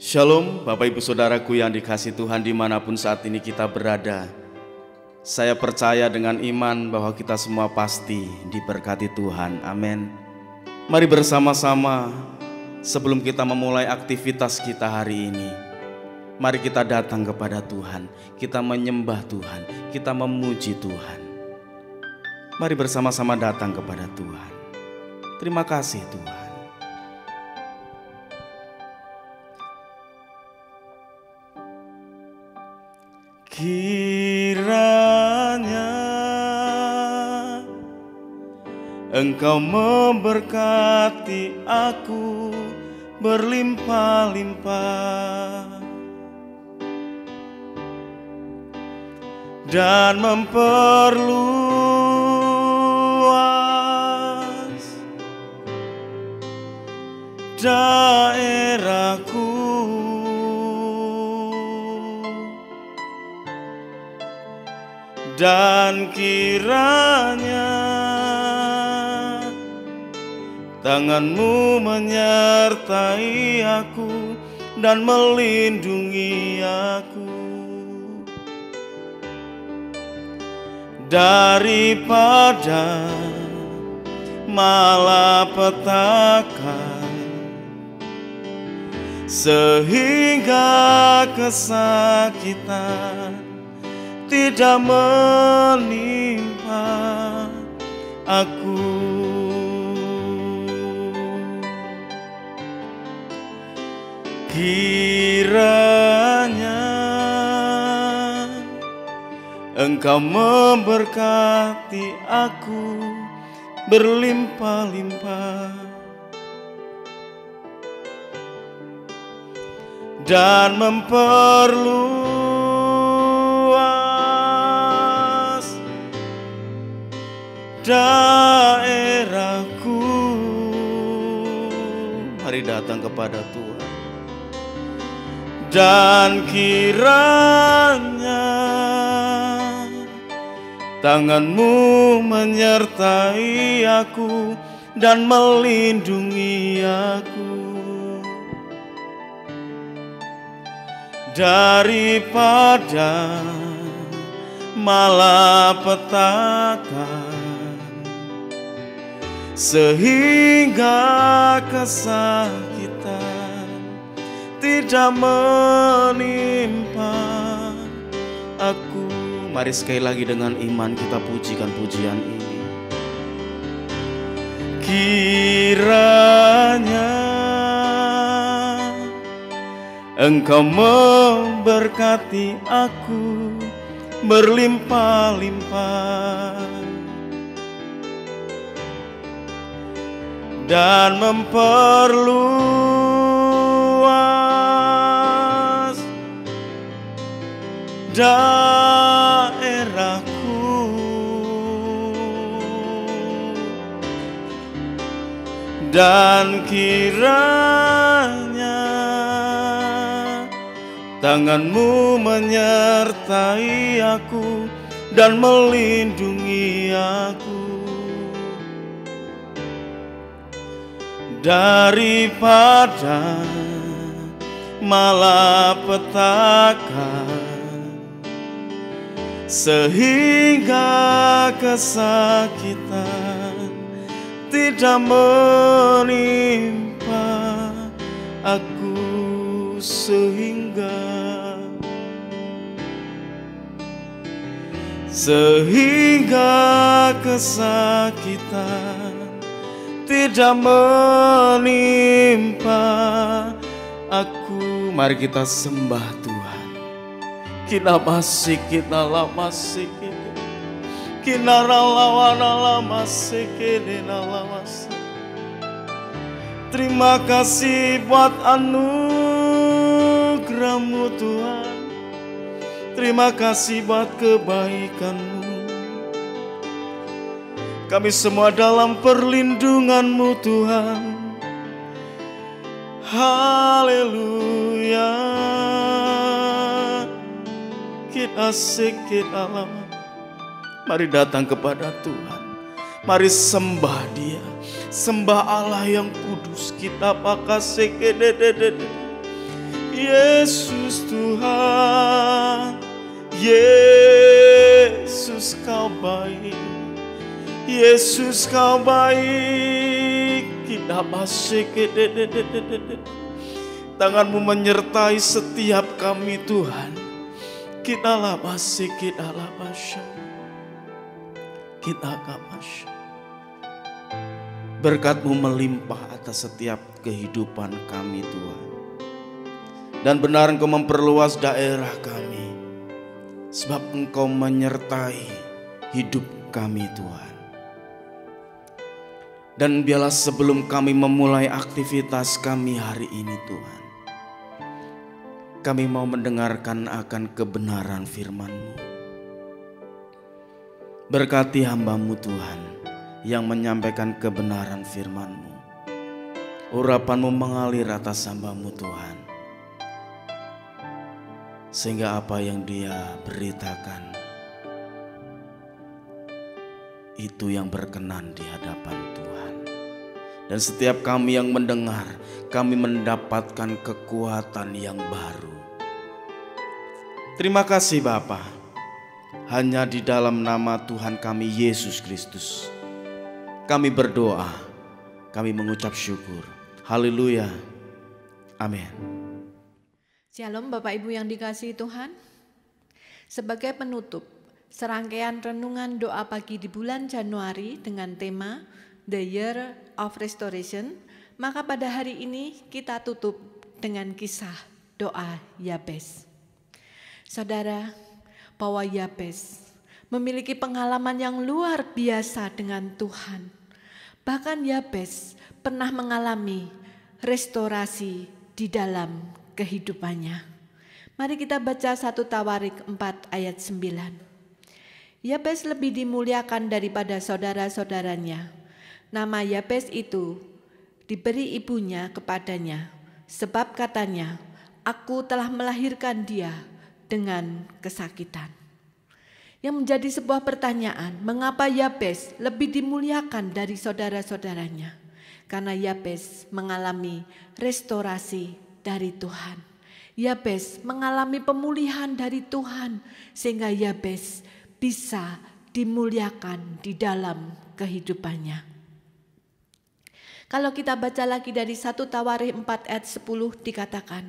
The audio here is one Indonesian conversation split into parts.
Shalom Bapak Ibu Saudaraku yang dikasihi Tuhan dimanapun saat ini kita berada. Saya percaya dengan iman bahwa kita semua pasti diberkati Tuhan, amin. Mari bersama-sama sebelum kita memulai aktivitas kita hari ini, mari kita datang kepada Tuhan, kita menyembah Tuhan, kita memuji Tuhan. Mari bersama-sama datang kepada Tuhan. Terima kasih Tuhan. Kiranya Engkau memberkati aku berlimpah-limpah dan memperluas daerahku, dan kiranya tangan-Mu menyertai aku dan melindungi aku daripada malapetaka, sehingga kesakitan tidak menimpa aku. Kiranya Engkau memberkati aku berlimpah-limpah dan memperluas daerahku. Mari datang kepada Tuhan. Dan kiranya tangan-Mu menyertai aku dan melindungi aku daripada malapetaka, sehingga kesakitan tidak menimpa aku. Mari sekali lagi dengan iman kita pujikan pujian ini. Kiranya Engkau memberkati aku berlimpah-limpah dan memperluas daerahku, dan kiranya tangan-Mu menyertai aku dan melindungi aku daripada malapetaka, sehingga kesakitan tidak menimpa aku, sehingga kesakitan tidak menimpa aku. Mari kita sembah Tuhan. Kita masih, kita lama masih, kita lawan masih, terima kasih buat anugerah-Mu Tuhan. Terima kasih buat kebaikan-Mu. Kami semua dalam perlindungan-Mu Tuhan. Haleluya. Kita sikit alam. Mari datang kepada Tuhan. Mari sembah Dia. Sembah Allah yang kudus. Kita pakai sikit. Yesus Tuhan, Yesus kau baik, Yesus kau baik. Kita masih tanganmu menyertai setiap kami Tuhan. Kita masih kita masih. Berkat-Mu melimpah atas setiap kehidupan kami Tuhan. Dan benar Engkau memperluas daerah kami, sebab Engkau menyertai hidup kami Tuhan. Dan biarlah sebelum kami memulai aktivitas kami hari ini Tuhan, kami mau mendengarkan akan kebenaran firman-Mu. Berkati hamba-Mu Tuhan yang menyampaikan kebenaran firman-Mu. Urapan-Mu mengalir atas hamba-Mu Tuhan, sehingga apa yang dia beritakan itu yang berkenan di hadapan Tuhan. Dan setiap kami yang mendengar, kami mendapatkan kekuatan yang baru. Terima kasih Bapa. Hanya di dalam nama Tuhan kami Yesus Kristus kami berdoa, kami mengucap syukur. Haleluya. Amin. Shalom Bapak Ibu yang dikasihi Tuhan. Sebagai penutup serangkaian renungan doa pagi di bulan Januari dengan tema The Year of Restoration, maka pada hari ini kita tutup dengan kisah doa Yabes. Saudara, bahwa Yabes memiliki pengalaman yang luar biasa dengan Tuhan. Bahkan Yabes pernah mengalami restorasi di dalam kehidupannya. Mari kita baca 1 Tawarik 4 ayat 9. Yabes lebih dimuliakan daripada saudara-saudaranya. Nama Yabes itu diberi ibunya kepadanya, sebab katanya, aku telah melahirkan dia dengan kesakitan. Yang menjadi sebuah pertanyaan, mengapa Yabes lebih dimuliakan dari saudara-saudaranya? Karena Yabes mengalami restorasi dari Tuhan. Yabes mengalami pemulihan dari Tuhan, sehingga Yabes bisa dimuliakan di dalam kehidupannya. Kalau kita baca lagi dari 1 Tawarik 4 ayat 10 dikatakan,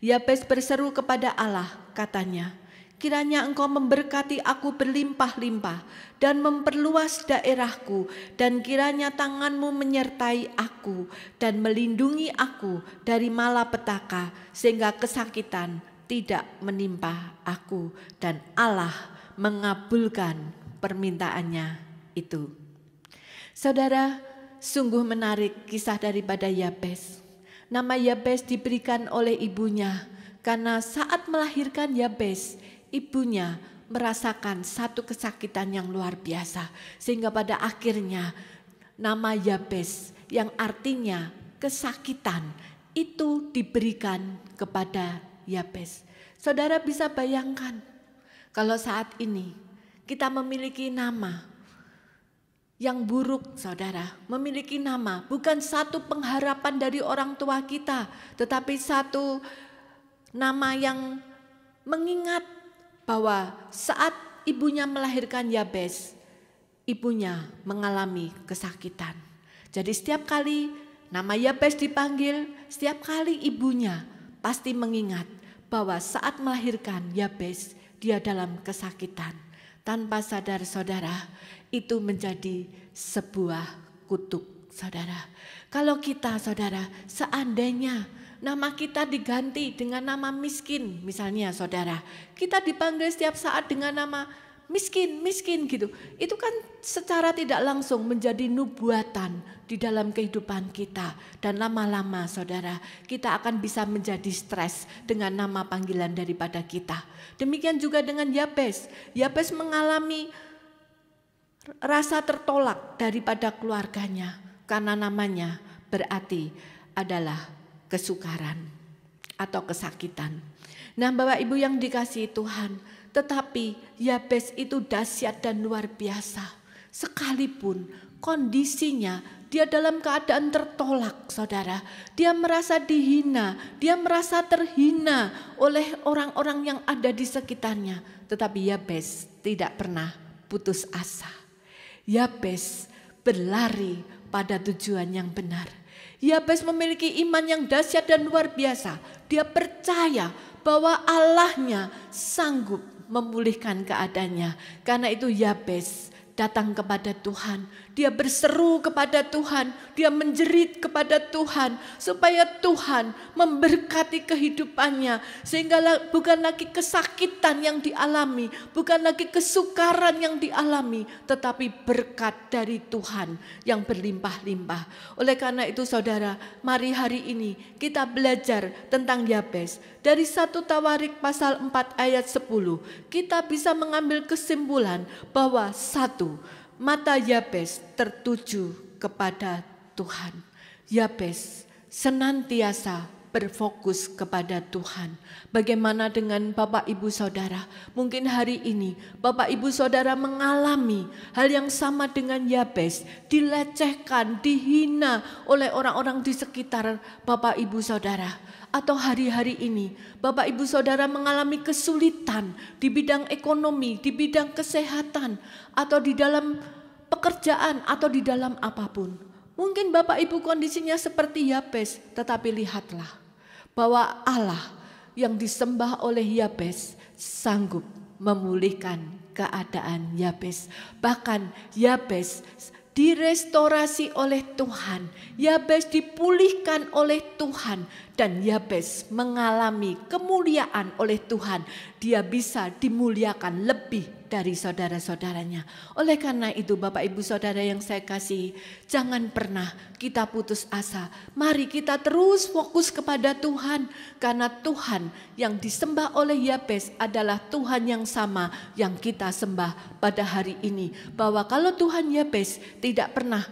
Yabes berseru kepada Allah, katanya, kiranya Engkau memberkati aku berlimpah-limpah dan memperluas daerahku, dan kiranya tangan-Mu menyertai aku dan melindungi aku dari malapetaka, sehingga kesakitan tidak menimpa aku. Dan Allah mengabulkan permintaannya itu. Saudara, sungguh menarik kisah daripada Yabes. Nama Yabes diberikan oleh ibunya karena saat melahirkan Yabes, ibunya merasakan satu kesakitan yang luar biasa, sehingga pada akhirnya nama Yabes yang artinya kesakitan itu diberikan kepada Yabes. Saudara bisa bayangkan kalau saat ini kita memiliki nama yang buruk, saudara, memiliki nama bukan satu pengharapan dari orang tua kita, tetapi satu nama yang mengingat bahwa saat ibunya melahirkan Yabes, ibunya mengalami kesakitan. Jadi setiap kali nama Yabes dipanggil, setiap kali ibunya pasti mengingat bahwa saat melahirkan Yabes, dia dalam kesakitan. Tanpa sadar saudara, itu menjadi sebuah kutuk saudara. Kalau kita saudara, seandainya nama kita diganti dengan nama miskin misalnya saudara, kita dipanggil setiap saat dengan nama miskin gitu. Itu kan secara tidak langsung menjadi nubuatan di dalam kehidupan kita. Dan lama-lama saudara, kita akan bisa menjadi stres dengan nama panggilan daripada kita. Demikian juga dengan Yabes. Yabes mengalami rasa tertolak daripada keluarganya karena namanya berarti adalah kesukaran atau kesakitan. Nah, Bapak Ibu yang dikasihi Tuhan, tetapi Yabes itu dahsyat dan luar biasa. Sekalipun kondisinya dia dalam keadaan tertolak, saudara. Dia merasa dihina, dia merasa terhina oleh orang-orang yang ada di sekitarnya. Tetapi Yabes tidak pernah putus asa. Yabes berlari pada tujuan yang benar. Yabes memiliki iman yang dahsyat dan luar biasa. Dia percaya bahwa Allahnya sanggup memulihkan keadaannya. Karena itu Yabes datang kepada Tuhan. Dia berseru kepada Tuhan. Dia menjerit kepada Tuhan. Supaya Tuhan memberkati kehidupannya. Sehingga bukan lagi kesakitan yang dialami. Bukan lagi kesukaran yang dialami. Tetapi berkat dari Tuhan yang berlimpah-limpah. Oleh karena itu saudara, mari hari ini kita belajar tentang Yabes. Dari 1 Tawarik pasal 4 ayat 10. Kita bisa mengambil kesimpulan bahwa mata Yabes tertuju kepada Tuhan. Yabes senantiasa berfokus kepada Tuhan. Bagaimana dengan Bapak Ibu Saudara? Mungkin hari ini Bapak Ibu Saudara mengalami hal yang sama dengan Yabes. Dilecehkan, dihina oleh orang-orang di sekitar Bapak Ibu Saudara. Atau hari-hari ini Bapak Ibu Saudara mengalami kesulitan di bidang ekonomi, di bidang kesehatan, atau di dalam pekerjaan, atau di dalam apapun. Mungkin Bapak Ibu kondisinya seperti Yabes, tetapi lihatlah bahwa Allah yang disembah oleh Yabes sanggup memulihkan keadaan Yabes. Bahkan Yabes direstorasi oleh Tuhan. Yabes dipulihkan oleh Tuhan. Dan Yabes mengalami kemuliaan oleh Tuhan. Dia bisa dimuliakan lebih dari saudara-saudaranya. Oleh karena itu Bapak Ibu Saudara yang saya kasihi, jangan pernah kita putus asa. Mari kita terus fokus kepada Tuhan. Karena Tuhan yang disembah oleh Yabes adalah Tuhan yang sama yang kita sembah pada hari ini. Bahwa kalau Tuhan Yabes tidak pernah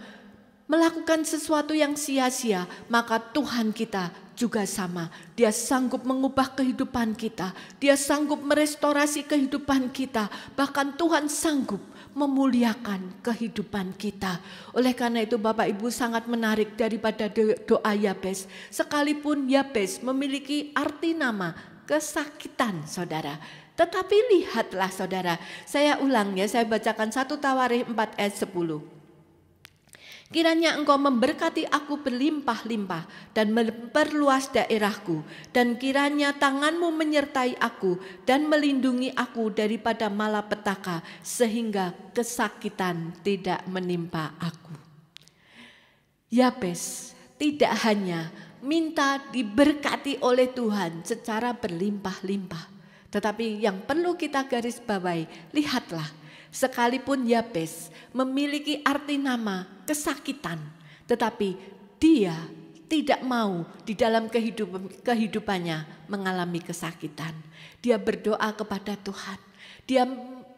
melakukan sesuatu yang sia-sia, maka Tuhan kita juga sama. Dia sanggup mengubah kehidupan kita. Dia sanggup merestorasi kehidupan kita. Bahkan Tuhan sanggup memuliakan kehidupan kita. Oleh karena itu Bapak Ibu sangat menarik daripada doa Yabes. Sekalipun Yabes memiliki arti nama kesakitan, saudara. Tetapi lihatlah saudara, saya ulang ya, saya bacakan 1 Tawarik 4 ayat 10. Kiranya engkau memberkati aku berlimpah-limpah dan memperluas daerahku. Dan kiranya tanganmu menyertai aku dan melindungi aku daripada malapetaka. Sehingga kesakitan tidak menimpa aku. Yabes tidak hanya minta diberkati oleh Tuhan secara berlimpah-limpah. Tetapi yang perlu kita garis bawahi, lihatlah. Sekalipun Yabes memiliki arti nama kesakitan, tetapi dia tidak mau di dalam kehidupannya mengalami kesakitan. Dia berdoa kepada Tuhan. Dia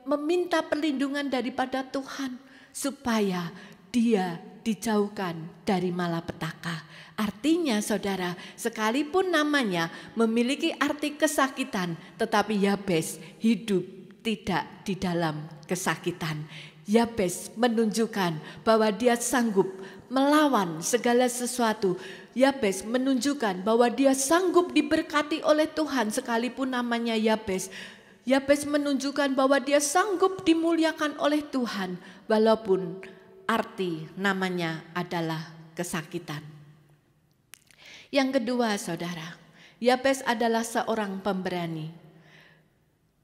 meminta perlindungan daripada Tuhan supaya dia dijauhkan dari malapetaka. Artinya saudara, sekalipun namanya memiliki arti kesakitan, tetapi Yabes hidup tidak di dalam kesakitan. Yabes menunjukkan bahwa dia sanggup melawan segala sesuatu. Yabes menunjukkan bahwa dia sanggup diberkati oleh Tuhan sekalipun namanya Yabes. Yabes menunjukkan bahwa dia sanggup dimuliakan oleh Tuhan walaupun arti namanya adalah kesakitan. Yang kedua saudara, Yabes adalah seorang pemberani.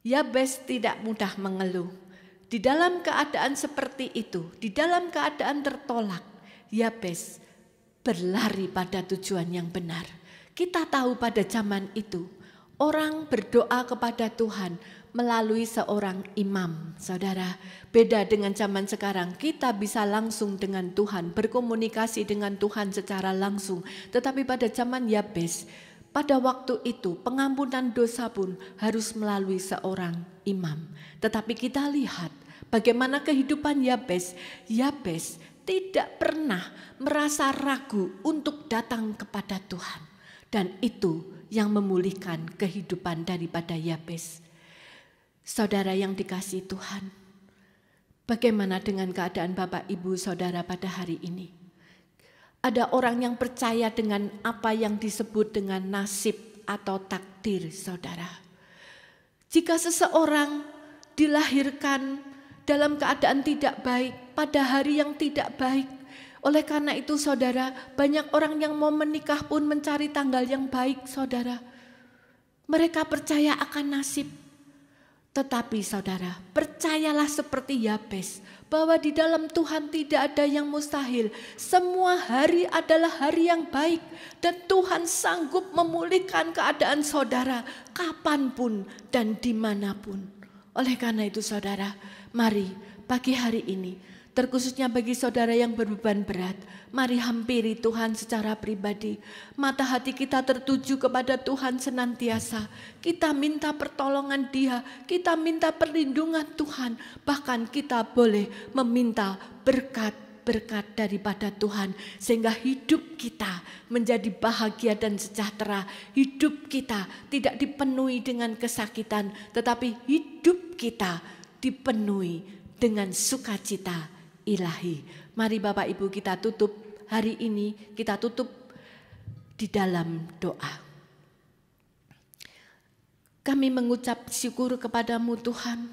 Yabes tidak mudah mengeluh. Di dalam keadaan seperti itu, di dalam keadaan tertolak, Yabes berlari pada tujuan yang benar. Kita tahu pada zaman itu, orang berdoa kepada Tuhan melalui seorang imam, saudara. Beda dengan zaman sekarang, kita bisa langsung dengan Tuhan, berkomunikasi dengan Tuhan secara langsung. Tetapi pada zaman Yabes, pada waktu itu pengampunan dosa pun harus melalui seorang imam. Tetapi kita lihat bagaimana kehidupan Yabes. Yabes tidak pernah merasa ragu untuk datang kepada Tuhan. Dan itu yang memulihkan kehidupan daripada Yabes. Saudara yang dikasihi Tuhan, bagaimana dengan keadaan Bapak Ibu Saudara pada hari ini? ada orang yang percaya dengan apa yang disebut dengan nasib atau takdir, saudara. Jika seseorang dilahirkan dalam keadaan tidak baik, pada hari yang tidak baik, oleh karena itu saudara, banyak orang yang mau menikah pun mencari tanggal yang baik, saudara. Mereka percaya akan nasib. Tetapi saudara, percayalah seperti Yabes, bahwa di dalam Tuhan tidak ada yang mustahil. Semua hari adalah hari yang baik, dan Tuhan sanggup memulihkan keadaan saudara kapanpun dan dimanapun. Oleh karena itu saudara, mari pagi hari ini, terkhususnya bagi saudara yang berbeban berat, mari hampiri Tuhan secara pribadi. Mata hati kita tertuju kepada Tuhan senantiasa. Kita minta pertolongan Dia, kita minta perlindungan Tuhan. Bahkan kita boleh meminta berkat-berkat daripada Tuhan. Sehingga hidup kita menjadi bahagia dan sejahtera. Hidup kita tidak dipenuhi dengan kesakitan, tetapi hidup kita dipenuhi dengan sukacita ilahi. Mari Bapak Ibu kita tutup hari ini, kita tutup di dalam doa. Kami mengucap syukur kepadamu Tuhan,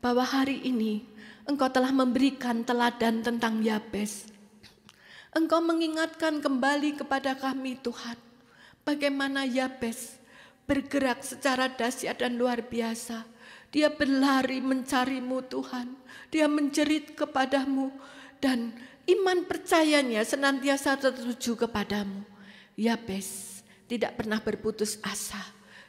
bahwa hari ini Engkau telah memberikan teladan tentang Yabes. Engkau mengingatkan kembali kepada kami Tuhan, bagaimana Yabes bergerak secara dahsyat dan luar biasa. Dia berlari mencarimu Tuhan. Dia menjerit kepadamu. Dan iman percayanya senantiasa tertuju kepadamu. Yabes tidak pernah berputus asa.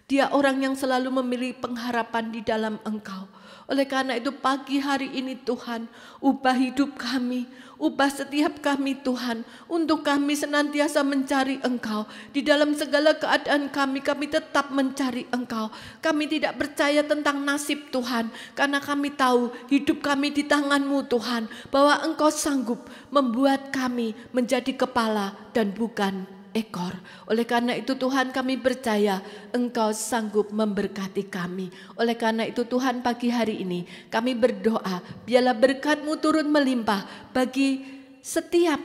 Dia orang yang selalu memiliki pengharapan di dalam Engkau. Oleh karena itu pagi hari ini Tuhan, ubah hidup kami, ubah setiap kami Tuhan, untuk kami senantiasa mencari Engkau. Di dalam segala keadaan kami tetap mencari Engkau. Kami tidak percaya tentang nasib Tuhan, karena kami tahu hidup kami di tangan-Mu Tuhan, bahwa Engkau sanggup membuat kami menjadi kepala dan bukan ekor. Oleh karena itu Tuhan, kami percaya Engkau sanggup memberkati kami. Oleh karena itu Tuhan, pagi hari ini kami berdoa, biarlah berkat-Mu turun melimpah bagi setiap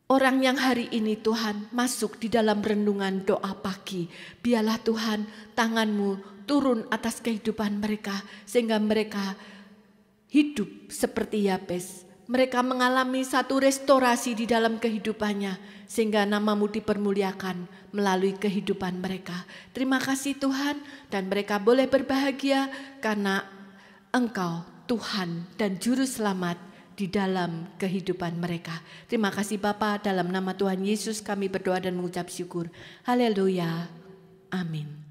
orang yang hari ini Tuhan masuk di dalam renungan doa pagi. Biarlah Tuhan, tangan-Mu turun atas kehidupan mereka, sehingga mereka hidup seperti Yabes. Mereka mengalami satu restorasi di dalam kehidupannya, sehingga nama-Mu dipermuliakan melalui kehidupan mereka. Terima kasih Tuhan, dan mereka boleh berbahagia karena Engkau Tuhan dan Juru Selamat di dalam kehidupan mereka. Terima kasih Bapa, dalam nama Tuhan Yesus kami berdoa dan mengucap syukur. Haleluya. Amin.